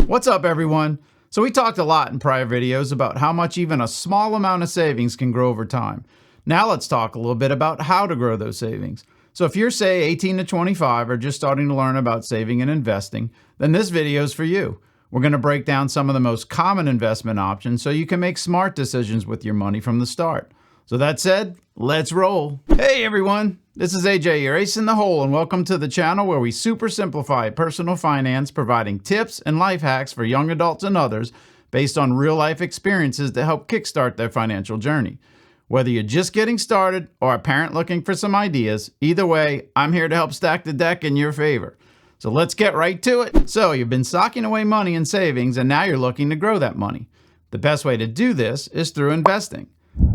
What's up, everyone? So we talked a lot in prior videos about how much even a small amount of savings can grow over time. Now let's talk a little bit about how to grow those savings. So if you're, say, 18 to 25 or just starting to learn about saving and investing, then this video is for you. We're going to break down some of the most common investment options so you can make smart decisions with your money from the start. So that said, let's roll. Hey everyone, this is AJ, your ace in the hole, and welcome to the channel where we super simplify personal finance, providing tips and life hacks for young adults and others based on real life experiences to help kickstart their financial journey. Whether you're just getting started or a parent looking for some ideas, either way, I'm here to help stack the deck in your favor. So let's get right to it. So you've been socking away money in savings and now you're looking to grow that money. The best way to do this is through investing.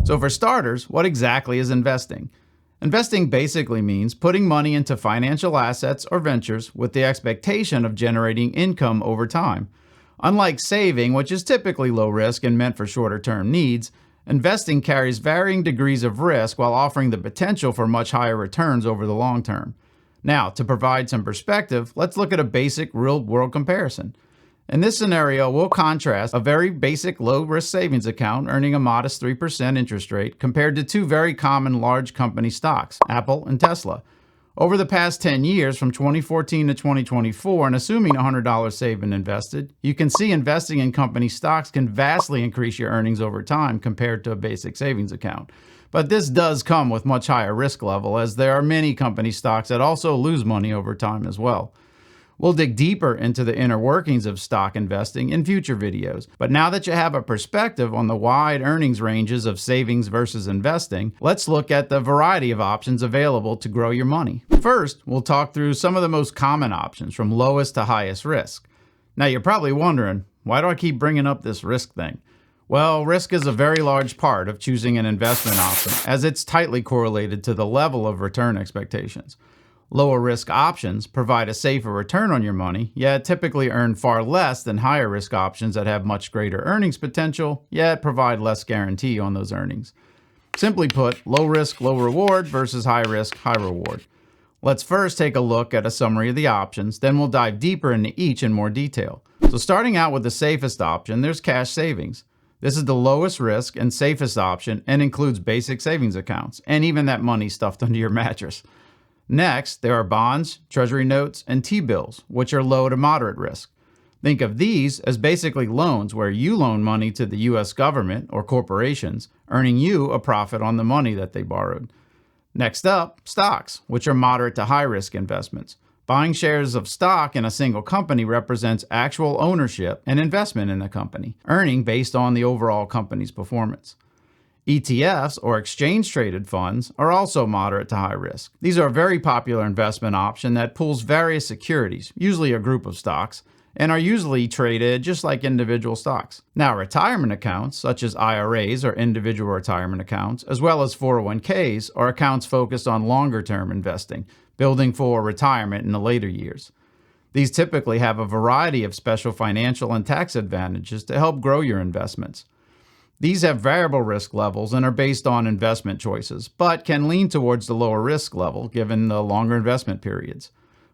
So for starters, what exactly is investing? Investing basically means putting money into financial assets or ventures with the expectation of generating income over time. Unlike saving, which is typically low risk and meant for shorter term needs, investing carries varying degrees of risk while offering the potential for much higher returns over the long term. Now, to provide some perspective, let's look at a basic real-world comparison. In this scenario, we'll contrast a very basic low-risk savings account earning a modest 3% interest rate compared to two very common large company stocks, Apple and Tesla. Over the past 10 years, from 2014 to 2024, and assuming $100 saved and invested, you can see investing in company stocks can vastly increase your earnings over time compared to a basic savings account. But this does come with much higher risk level, as there are many company stocks that also lose money over time as well. We'll dig deeper into the inner workings of stock investing in future videos. But now that you have a perspective on the wide earnings ranges of savings versus investing, let's look at the variety of options available to grow your money. First, we'll talk through some of the most common options from lowest to highest risk. Now you're probably wondering, why do I keep bringing up this risk thing? Well, risk is a very large part of choosing an investment option, as it's tightly correlated to the level of return expectations. Lower risk options provide a safer return on your money, yet typically earn far less than higher risk options that have much greater earnings potential, yet provide less guarantee on those earnings. Simply put, low risk, low reward versus high risk, high reward. Let's first take a look at a summary of the options, then we'll dive deeper into each in more detail. So starting out with the safest option, there's cash savings. This is the lowest risk and safest option and includes basic savings accounts, and even that money stuffed under your mattress. Next, there are bonds, treasury notes, and T-bills, which are low to moderate risk. Think of these as basically loans where you loan money to the U.S. government or corporations, earning you a profit on the money that they borrowed. Next up, stocks, which are moderate to high risk investments. Buying shares of stock in a single company represents actual ownership and investment in the company, earning based on the overall company's performance. ETFs, or exchange-traded funds, are also moderate to high risk. These are a very popular investment option that pools various securities, usually a group of stocks, and are usually traded just like individual stocks. Now, retirement accounts, such as IRAs or individual retirement accounts, as well as 401ks, are accounts focused on longer-term investing, building for retirement in the later years. These typically have a variety of special financial and tax advantages to help grow your investments. These have variable risk levels and are based on investment choices, but can lean towards the lower risk level given the longer investment periods.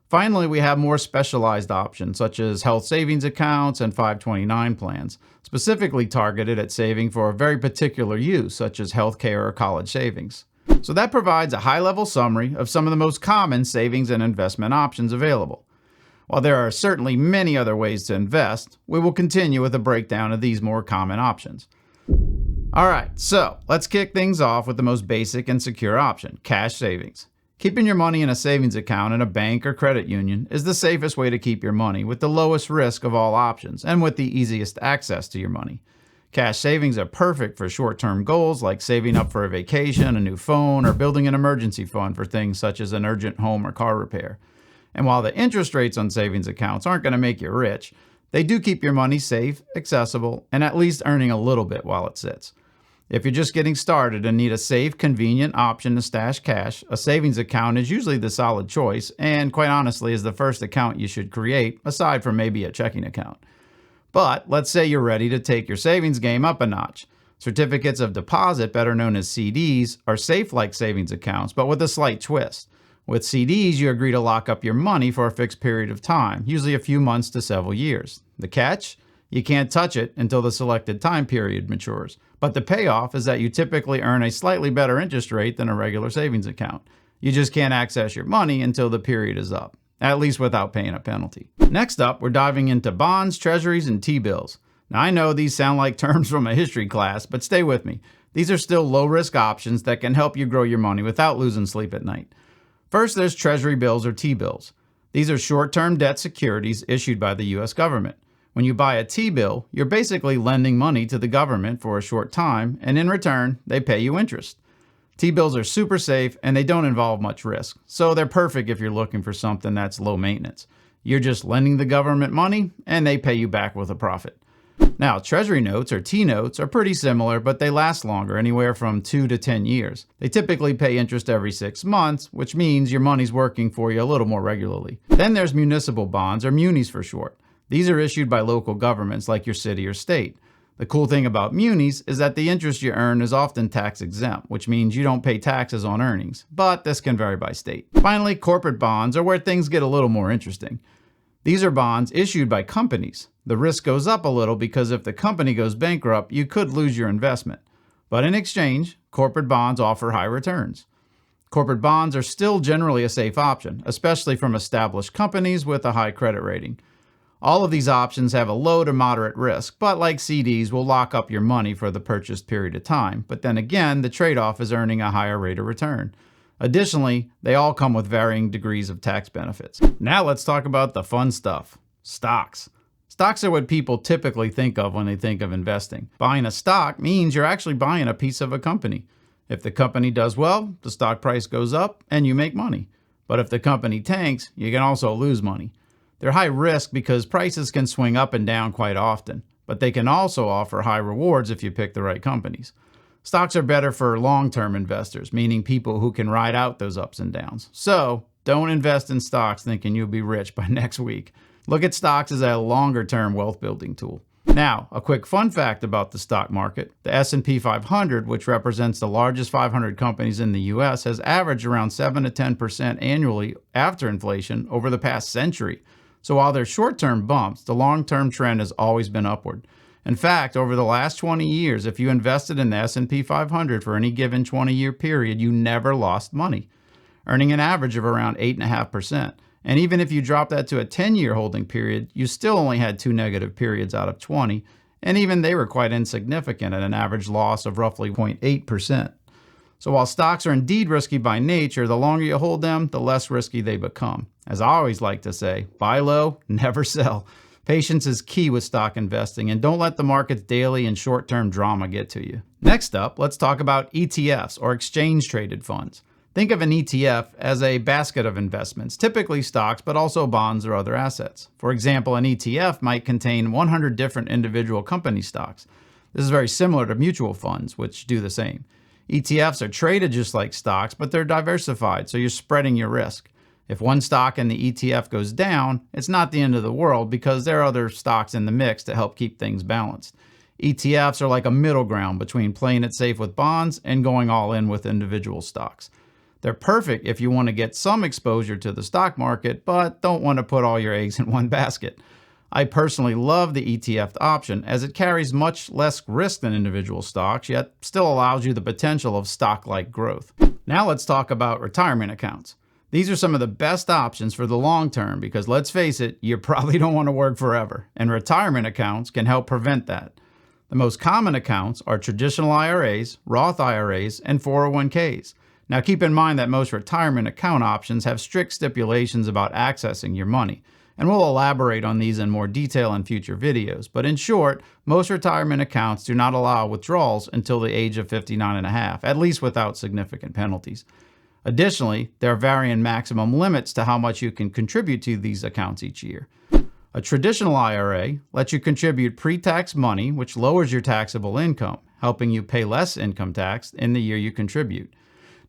Finally, we have more specialized options such as health savings accounts and 529 plans, specifically targeted at saving for a very particular use such as healthcare or college savings. So that provides a high-level summary of some of the most common savings and investment options available. While there are certainly many other ways to invest, we will continue with a breakdown of these more common options. Alright, so let's kick things off with the most basic and secure option, cash savings. Keeping your money in a savings account in a bank or credit union is the safest way to keep your money with the lowest risk of all options and with the easiest access to your money. Cash savings are perfect for short-term goals like saving up for a vacation, a new phone, or building an emergency fund for things such as an urgent home or car repair. And while the interest rates on savings accounts aren't going to make you rich, they do keep your money safe, accessible, and at least earning a little bit while it sits. If you're just getting started and need a safe, convenient option to stash cash, a savings account is usually the solid choice and, quite honestly, is the first account you should create, aside from maybe a checking account. But let's say you're ready to take your savings game up a notch. Certificates of deposit, better known as CDs, are safe like savings accounts, but with a slight twist. With CDs, you agree to lock up your money for a fixed period of time, usually a few months to several years. The catch? You can't touch it until the selected time period matures. But the payoff is that you typically earn a slightly better interest rate than a regular savings account. You just can't access your money until the period is up, at least without paying a penalty. Next up, we're diving into bonds, treasuries, and T-bills. Now, I know these sound like terms from a history class, but stay with me. These are still low-risk options that can help you grow your money without losing sleep at night. First, there's treasury bills or T-bills. These are short-term debt securities issued by the U.S. government. When you buy a T-bill, you're basically lending money to the government for a short time, and in return, they pay you interest. T-bills are super safe and they don't involve much risk, so they're perfect if you're looking for something that's low maintenance. You're just lending the government money and they pay you back with a profit. Now, treasury notes or T-notes are pretty similar, but they last longer, anywhere from 2 to 10 years. They typically pay interest every 6 months, which means your money's working for you a little more regularly. Then there's municipal bonds, or munis for short. These are issued by local governments like your city or state. The cool thing about munis is that the interest you earn is often tax exempt, which means you don't pay taxes on earnings, but this can vary by state. Finally, corporate bonds are where things get a little more interesting. These are bonds issued by companies. The risk goes up a little because if the company goes bankrupt, you could lose your investment. But in exchange, corporate bonds offer high returns. Corporate bonds are still generally a safe option, especially from established companies with a high credit rating. All of these options have a low to moderate risk, but like CDs, will lock up your money for the purchased period of time. But then again, the trade-off is earning a higher rate of return. Additionally, they all come with varying degrees of tax benefits. Now let's talk about the fun stuff. Stocks. Stocks are what people typically think of when they think of investing. Buying a stock means you're actually buying a piece of a company. If the company does well, the stock price goes up and you make money. But if the company tanks, you can also lose money. They're high risk because prices can swing up and down quite often, but they can also offer high rewards if you pick the right companies. Stocks are better for long-term investors, meaning people who can ride out those ups and downs. So don't invest in stocks thinking you'll be rich by next week. Look at stocks as a longer-term wealth-building tool. Now, a quick fun fact about the stock market. The S&P 500, which represents the largest 500 companies in the U.S., has averaged around 7 to 10% annually after inflation over the past century. So while there's short-term bumps, the long-term trend has always been upward. In fact, over the last 20 years, if you invested in the S&P 500 for any given 20-year period, you never lost money, earning an average of around 8.5%. And even if you drop that to a 10-year holding period, you still only had 2 negative periods out of 20, and even they were quite insignificant at an average loss of roughly 0.8%. So while stocks are indeed risky by nature, the longer you hold them, the less risky they become. As I always like to say, buy low, never sell. Patience is key with stock investing, and don't let the market's daily and short-term drama get to you. Next up, let's talk about ETFs, or exchange-traded funds. Think of an ETF as a basket of investments, typically stocks, but also bonds or other assets. For example, an ETF might contain 100 different individual company stocks. This is very similar to mutual funds, which do the same. ETFs are traded just like stocks, but they're diversified, so you're spreading your risk. If one stock in the ETF goes down, it's not the end of the world because there are other stocks in the mix to help keep things balanced. ETFs are like a middle ground between playing it safe with bonds and going all in with individual stocks. They're perfect if you want to get some exposure to the stock market, but don't want to put all your eggs in one basket. I personally love the ETF option as it carries much less risk than individual stocks, yet still allows you the potential of stock-like growth. Now let's talk about retirement accounts. These are some of the best options for the long term because let's face it, you probably don't want to work forever, and retirement accounts can help prevent that. The most common accounts are traditional IRAs, Roth IRAs, and 401ks. Now keep in mind that most retirement account options have strict stipulations about accessing your money, and we'll elaborate on these in more detail in future videos. But in short, most retirement accounts do not allow withdrawals until the age of 59 and a half, at least without significant penalties. Additionally, there are varying maximum limits to how much you can contribute to these accounts each year. A traditional IRA lets you contribute pre-tax money, which lowers your taxable income, helping you pay less income tax in the year you contribute.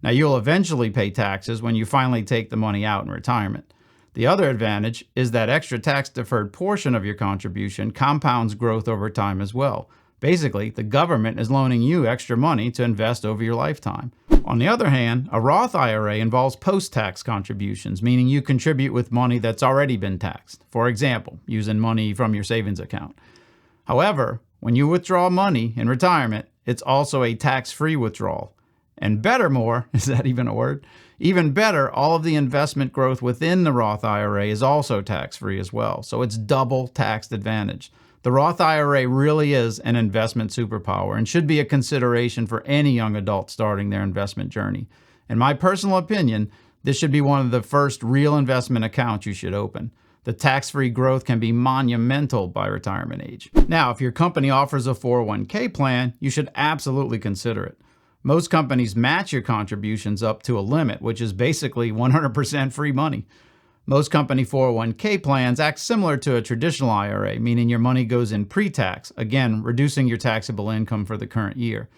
Now, you'll eventually pay taxes when you finally take the money out in retirement. The other advantage is that extra tax-deferred portion of your contribution compounds growth over time as well, Basically, the government is loaning you extra money to invest over your lifetime. On the other hand, a Roth IRA involves post-tax contributions, meaning you contribute with money that's already been taxed. For example, using money from your savings account. However, when you withdraw money in retirement, it's also a tax-free withdrawal. And bettermore, is that even a word? Even better, all of the investment growth within the Roth IRA is also tax-free as well. So it's double tax advantage. The Roth IRA really is an investment superpower and should be a consideration for any young adult starting their investment journey. In my personal opinion, this should be one of the first real investment accounts you should open. The tax-free growth can be monumental by retirement age. Now, if your company offers a 401k plan, you should absolutely consider it. Most companies match your contributions up to a limit, which is basically 100% free money. Most company 401k plans act similar to a traditional IRA, meaning your money goes in pre-tax, again, reducing your taxable income for the current year.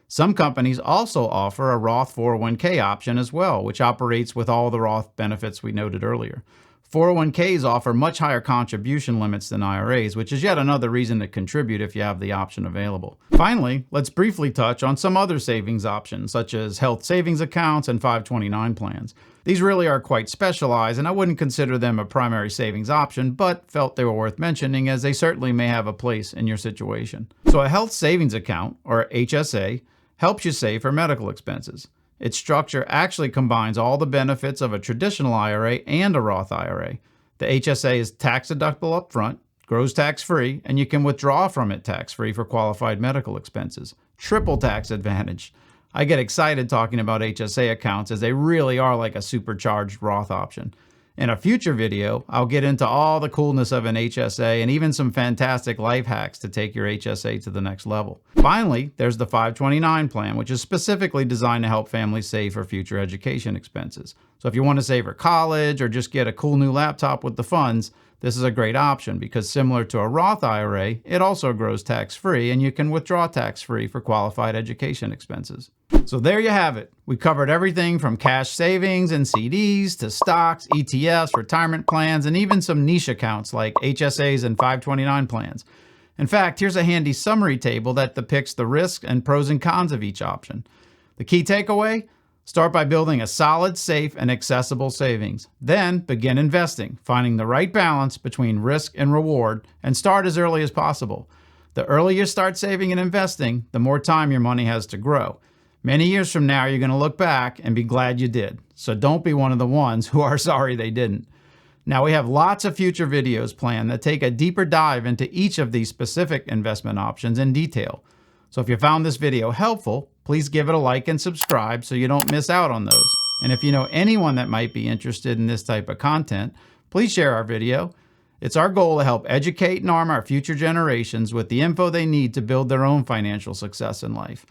Some companies also offer a Roth 401k option as well, which operates with all the Roth benefits we noted earlier. 401ks offer much higher contribution limits than IRAs, which is yet another reason to contribute if you have the option available. Finally, let's briefly touch on some other savings options, such as health savings accounts and 529 plans. These really are quite specialized, and I wouldn't consider them a primary savings option, but felt they were worth mentioning as they certainly may have a place in your situation. So a health savings account, or HSA, helps you save for medical expenses. Its structure actually combines all the benefits of a traditional IRA and a Roth IRA. The HSA is tax deductible upfront, grows tax-free, and you can withdraw from it tax-free for qualified medical expenses. Triple tax advantage. I get excited talking about HSA accounts as they really are like a supercharged Roth option. In a future video, I'll get into all the coolness of an HSA and even some fantastic life hacks to take your HSA to the next level. Finally, there's the 529 plan, which is specifically designed to help families save for future education expenses. So if you want to save for college or just get a cool new laptop with the funds, this is a great option because similar to a Roth IRA, it also grows tax-free and you can withdraw tax-free for qualified education expenses. So there you have it. We covered everything from cash savings and CDs to stocks, ETFs, retirement plans, and even some niche accounts like HSAs and 529 plans. In fact, here's a handy summary table that depicts the risks and pros and cons of each option. The key takeaway? Start by building a solid, safe, and accessible savings. Then begin investing, finding the right balance between risk and reward, and start as early as possible. The earlier you start saving and investing, the more time your money has to grow. Many years from now, you're going to look back and be glad you did. So don't be one of the ones who are sorry they didn't. Now, we have lots of future videos planned that take a deeper dive into each of these specific investment options in detail. So if you found this video helpful, please give it a like and subscribe so you don't miss out on those. And if you know anyone that might be interested in this type of content, please share our video. It's our goal to help educate and arm our future generations with the info they need to build their own financial success in life.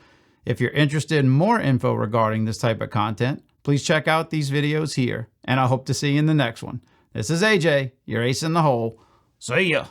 If you're interested in more info regarding this type of content, please check out these videos here, and I hope to see you in the next one. This is AJ, your ace in the hole. See ya.